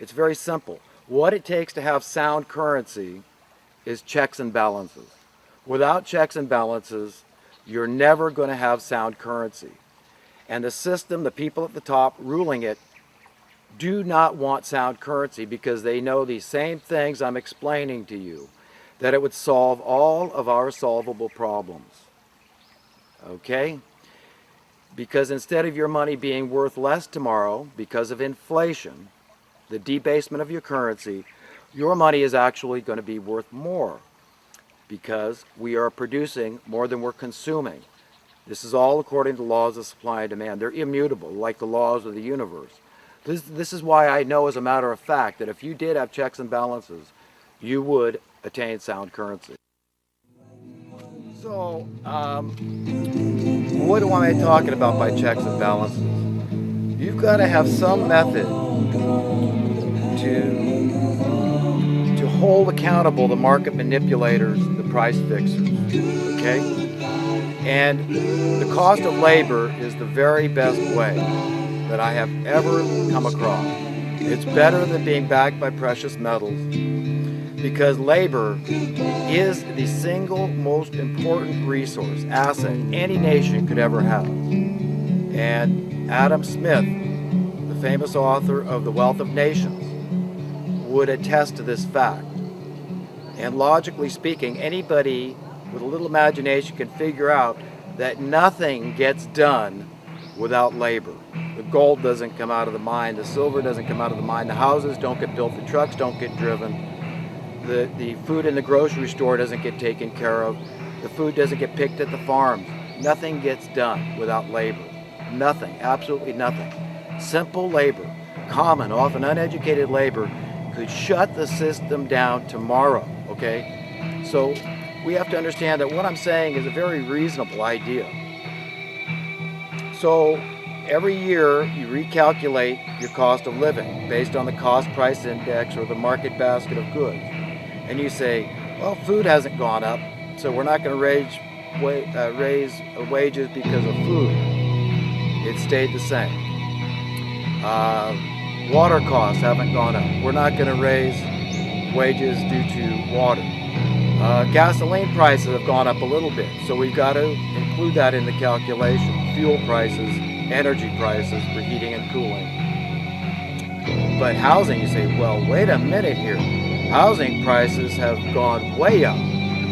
It's very simple. What it takes to have sound currency is checks and balances. Without checks and balances, you're never going to have sound currency. And the system, the people at the top ruling it, do not want sound currency because they know these same things I'm explaining to you, that it would solve all of our solvable problems. Okay? Because instead of your money being worth less tomorrow because of inflation, the debasement of your currency, your money is actually going to be worth more because we are producing more than we're consuming. This is all according to laws of supply and demand. They're immutable, like the laws of the universe. This is why I know as a matter of fact that if you did have checks and balances, you would attain sound currency. So, what am I talking about by checks and balances? You've got to have some method to hold accountable the market manipulators, the price fixers, okay? And the cost of labor is the very best way that I have ever come across. It's better than being backed by precious metals because labor is the single most important resource, asset any nation could ever have. And Adam Smith, the famous author of The Wealth of Nations, would attest to this fact. And logically speaking, anybody with a little imagination can figure out that nothing gets done without labor. The gold doesn't come out of the mine, the silver doesn't come out of the mine, the houses don't get built, the trucks don't get driven, the food in the grocery store doesn't get taken care of, the food doesn't get picked at the farms. Nothing gets done without labor. Nothing, absolutely nothing. Simple labor, common, often uneducated labor, could shut the system down tomorrow, okay? So we have to understand that what I'm saying is a very reasonable idea. So every year you recalculate your cost of living based on the cost price index or the market basket of goods. And you say, well, food hasn't gone up, so we're not going to raise wages because of food. It stayed the same. Water costs haven't gone up. We're not going to raise wages due to water. Gasoline prices have gone up a little bit, so we've got to include that in the calculation. Fuel prices, energy prices for heating and cooling. But housing, you say, well, wait a minute here. Housing prices have gone way up.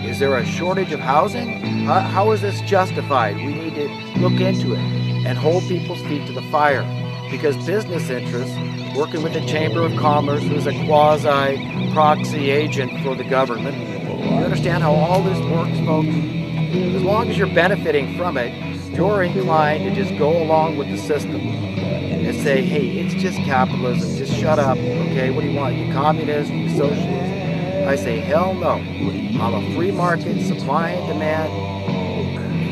Is there a shortage of housing? How is this justified? We need to look into it and hold people's feet to the fire. Because business interests, working with the Chamber of Commerce, who's a quasi-proxy agent for the government, you understand how all this works, folks? As long as you're benefiting from it, you're inclined to just go along with the system and say, hey, it's just capitalism, just shut up, okay? What do you want? You communist? You socialist? I say, hell no. I'm a free market, supply and demand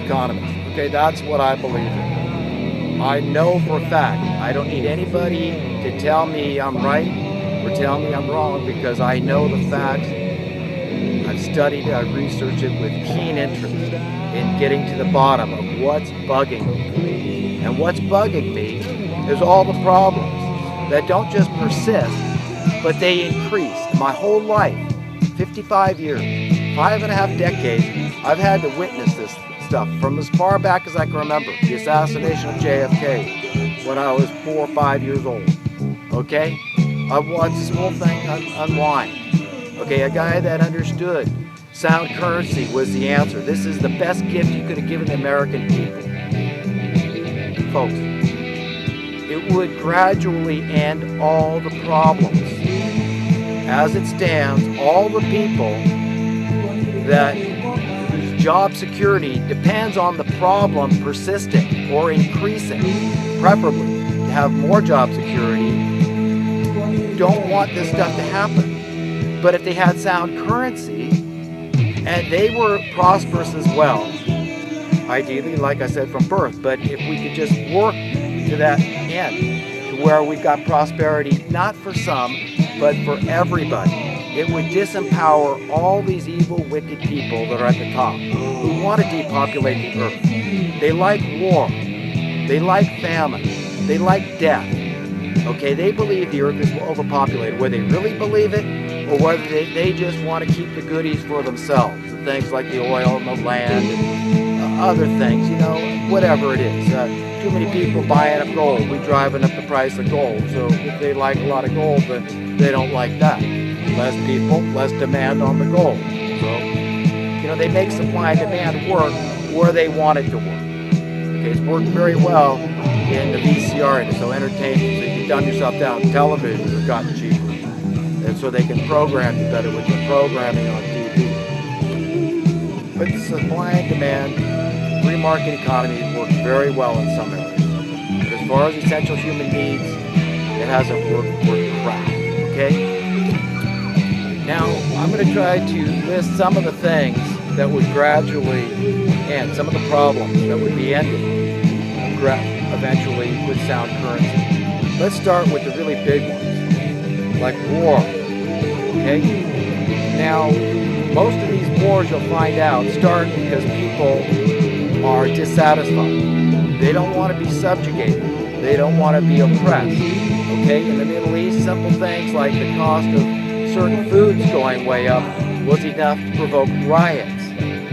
economist. Okay, that's what I believe in. I know for a fact, I don't need anybody to tell me I'm right or tell me I'm wrong because I know the facts. I've studied it, I've researched it with keen interest in getting to the bottom of what's bugging me. And what's bugging me is all the problems that don't just persist, but they increase. My whole life, 55 years, 5.5 decades, I've had to witness this stuff from as far back as I can remember. The assassination of JFK when I was 4 or 5 years old. Okay? I've watched this whole thing unwind. Okay, a guy that understood sound currency was the answer. This is the best gift you could have given the American people. Folks, it would gradually end all the problems. As it stands, all the people whose job security depends on the problem persisting or increasing, preferably to have more job security, don't want this stuff to happen. But if they had sound currency and they were prosperous as well, ideally, like I said, from birth, but if we could just work to that end, to where we've got prosperity not for some, but for everybody, it would disempower all these evil, wicked people that are at the top who want to depopulate the earth. They like war. They like famine. They like death. Okay, they believe the earth is overpopulated. Whether they really believe it or whether they just want to keep the goodies for themselves. The things like the oil and the land and other things, whatever it is. Too many people buying up gold. We're driving up the price of gold. So if they like a lot of gold, then they don't like that. Less people, less demand on the gold. So, they make supply and demand work where they want it to work. Okay, it's worked very well in the VCR industry, so entertainment. So you can dumb yourself down. Television has gotten cheaper. And so they can program you better with the programming on TV. But supply and demand, free market economy works very well in some areas. But as far as essential human needs, it hasn't worked crap. Okay? Now, I'm going to try to list some of the things that would gradually end, some of the problems that would be ended eventually with sound currency. Let's start with the really big ones, like war. Okay? Now, most of these wars, you'll find out, start because people are dissatisfied. They don't want to be subjugated. They don't want to be oppressed. Okay? In the Middle East, simple things like the cost of certain foods going way up was enough to provoke riots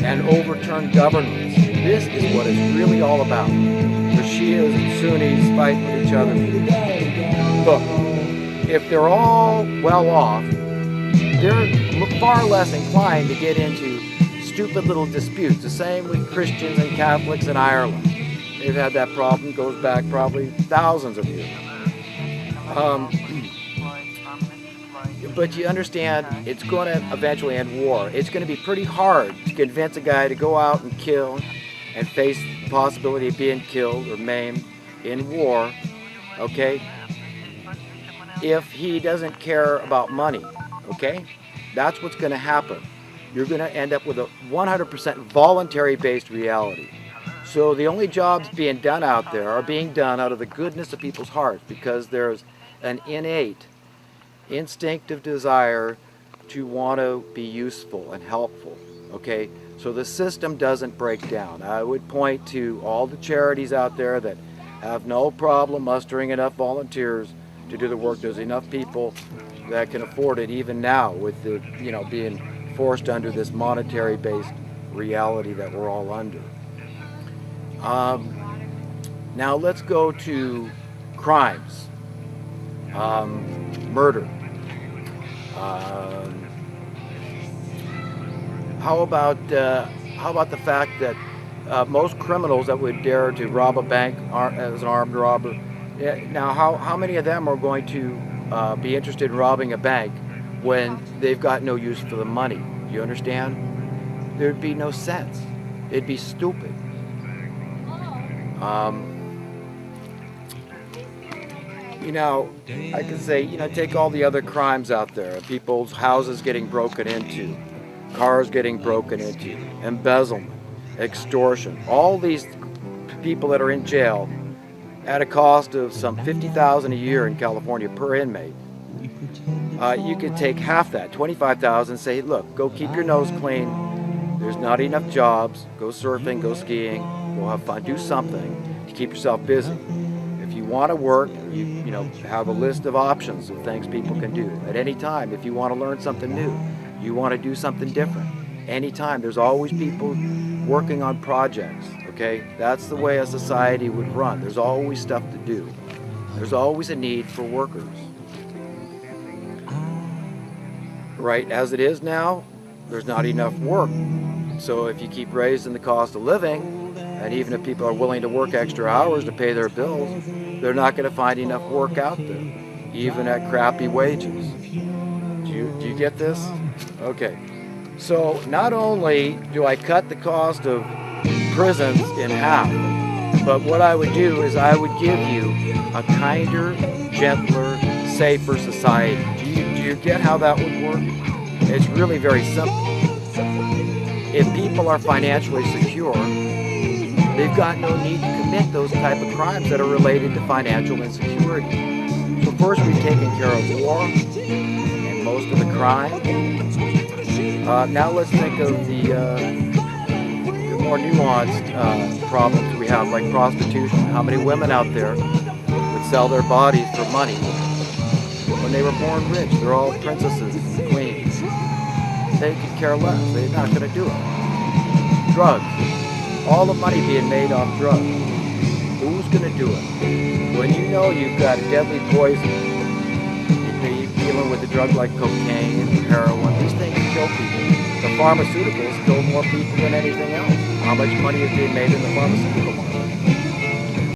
and overturn governments. This is what it's really all about. The Shias and Sunnis fighting with each other. Look, if they're all well off, they're far less inclined to get into stupid little disputes. The same with Christians and Catholics in Ireland. They've had that problem, goes back probably thousands of years. But you understand, it's going to eventually end war. It's going to be pretty hard to convince a guy to go out and kill and face the possibility of being killed or maimed in war, okay, if he doesn't care about money, okay? That's what's going to happen. You're going to end up with a 100% voluntary-based reality. So the only jobs being done out there are being done out of the goodness of people's hearts because there's an innate instinctive desire to want to be useful and helpful, okay? So the system doesn't break down. I would point to all the charities out there that have no problem mustering enough volunteers to do the work. There's enough people that can afford it even now with the, being forced under this monetary-based reality that we're all under. Now let's go to crimes. Murder. How about the fact that most criminals that would dare to rob a bank as an armed robber, now how many of them are going to be interested in robbing a bank when they've got no use for the money? Do you understand? There'd be no sense. It'd be stupid. I could say, take all the other crimes out there, people's houses getting broken into, cars getting broken into, embezzlement, extortion, all these people that are in jail at a cost of some $50,000 a year in California per inmate. You could take half that, $25,000, and say, look, go keep your nose clean. There's not enough jobs. Go surfing, go skiing, go have fun, do something to keep yourself busy. If you want to work, you have a list of options of things people can do at any time. If you want to learn something new, you want to do something different, anytime. There's always people working on projects, okay? That's the way a society would run. There's always stuff to do. There's always a need for workers. Right, as it is now, there's not enough work. So if you keep raising the cost of living, and even if people are willing to work extra hours to pay their bills, they're not going to find enough work out there, even at crappy wages. Do you get this? Okay. So not only do I cut the cost of prisons in half, but what I would do is I would give you a kinder, gentler, safer society. Do you get how that would work? It's really very simple. If people are financially secure, they've got no need to commit those type of crimes that are related to financial insecurity. So first we've taken care of war and most of the crime. Now let's think of the more nuanced problems we have, like prostitution. How many women out there would sell their bodies for money. When they were born rich, they're all princesses and queens. They could care less. They're not going to do it. Drugs. All the money being made off drugs. Who's going to do it? When you know you've got deadly poison, you're dealing with a drug like cocaine and heroin, these things kill people. The pharmaceuticals kill more people than anything else. How much money is being made in the pharmaceutical market?